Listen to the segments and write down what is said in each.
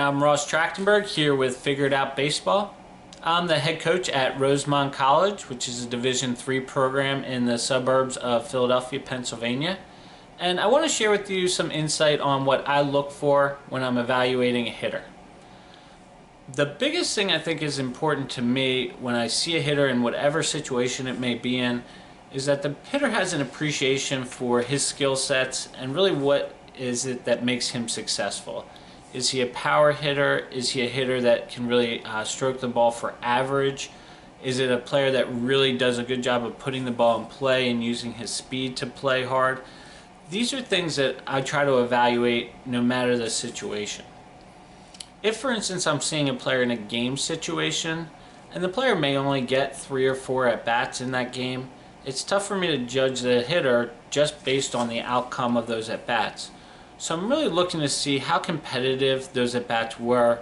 I'm Ross Trachtenberg here with Figured Out Baseball. I'm the head coach at Rosemont College, which is a Division III program in the suburbs of Philadelphia, Pennsylvania. And I want to share with you some insight on what I look for when I'm evaluating a hitter. The biggest thing I think is important to me when I see a hitter in whatever situation it may be in is that the hitter has an appreciation for his skill sets and really what is it that makes him successful. Is he a power hitter? Is he a hitter that can really stroke the ball for average? Is it a player that really does a good job of putting the ball in play and using his speed to play hard? These are things that I try to evaluate no matter the situation. If, for instance, I'm seeing a player in a game situation, and the player may only get 3 or 4 at-bats in that game, it's tough for me to judge the hitter just based on the outcome of those at-bats. So I'm really looking to see how competitive those at-bats were.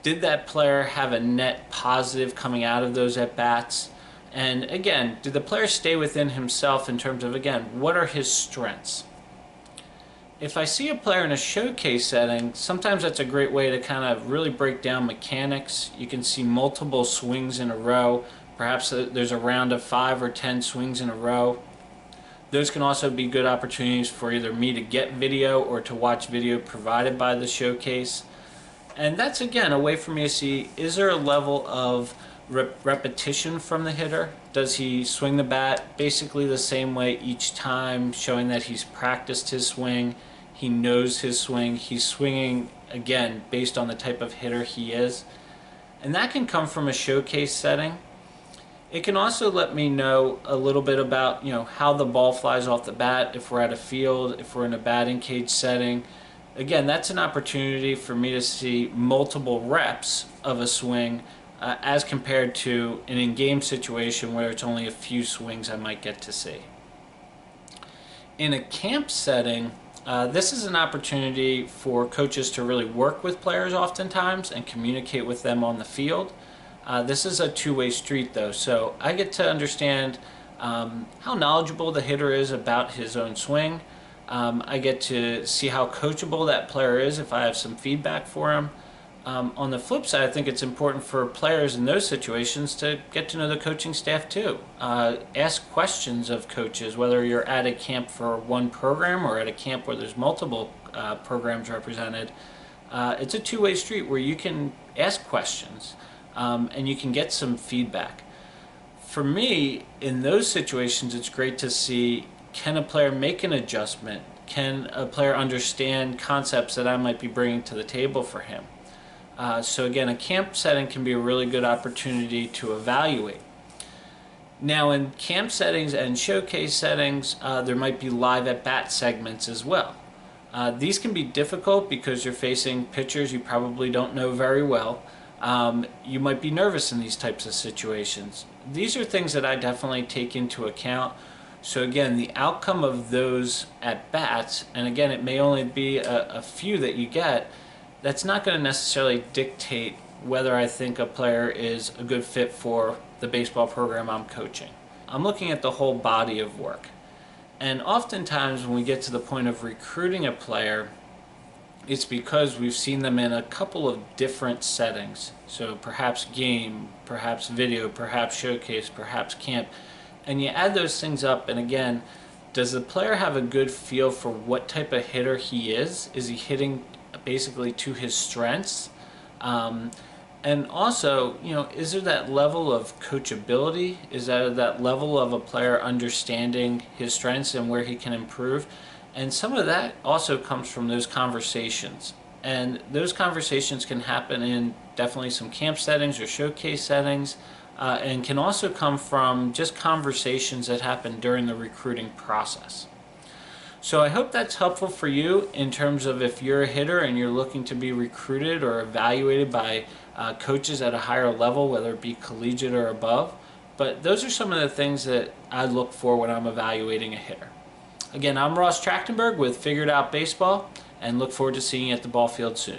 Did that player have a net positive coming out of those at-bats? And again, did the player stay within himself in terms of, again, what are his strengths? If I see a player in a showcase setting, sometimes that's a great way to kind of really break down mechanics. You can see multiple swings in a row. Perhaps there's a round of 5 or 10 swings in a row. Those can also be good opportunities for either me to get video or to watch video provided by the showcase. And that's, again, a way for me to see, is there a level of repetition from the hitter? Does he swing the bat basically the same way each time, showing that he's practiced his swing, he knows his swing, he's swinging, again, based on the type of hitter he is? And that can come from a showcase setting. It can also let me know a little bit about, how the ball flies off the bat if we're at a field, if we're in a batting cage setting. Again, that's an opportunity for me to see multiple reps of a swing as compared to an in-game situation where it's only a few swings I might get to see. In a camp setting, this is an opportunity for coaches to really work with players oftentimes and communicate with them on the field. This is a two-way street though, so I get to understand how knowledgeable the hitter is about his own swing. I get to see how coachable that player is if I have some feedback for him. On the flip side, I think it's important for players in those situations to get to know the coaching staff too. Ask questions of coaches, whether you're at a camp for one program or at a camp where there's multiple programs represented. It's a two-way street where you can ask questions. And you can get some feedback. For me, in those situations, it's great to see, can a player make an adjustment? Can a player understand concepts that I might be bringing to the table for him? So again, a camp setting can be a really good opportunity to evaluate. Now in camp settings and showcase settings, there might be live at-bat segments as well. These can be difficult because you're facing pitchers you probably don't know very well. You might be nervous in these types of situations. These are things that I definitely take into account. So again, the outcome of those at-bats, and again, it may only be a few that you get, that's not going to necessarily dictate whether I think a player is a good fit for the baseball program I'm coaching. I'm looking at the whole body of work. And oftentimes when we get to the point of recruiting a player, it's because we've seen them in a couple of different settings. So perhaps game, perhaps video, perhaps showcase, perhaps camp. And you add those things up, and again, does the player have a good feel for what type of hitter he is? Is he hitting basically to his strengths? And also, is there that level of coachability? Is there that level of a player understanding his strengths and where he can improve? And some of that also comes from those conversations. And those conversations can happen in definitely some camp settings or showcase settings, and can also come from just conversations that happen during the recruiting process. So I hope that's helpful for you in terms of if you're a hitter and you're looking to be recruited or evaluated by coaches at a higher level, whether it be collegiate or above. But those are some of the things that I look for when I'm evaluating a hitter. Again, I'm Ross Trachtenberg with Figured Out Baseball, and look forward to seeing you at the ball field soon.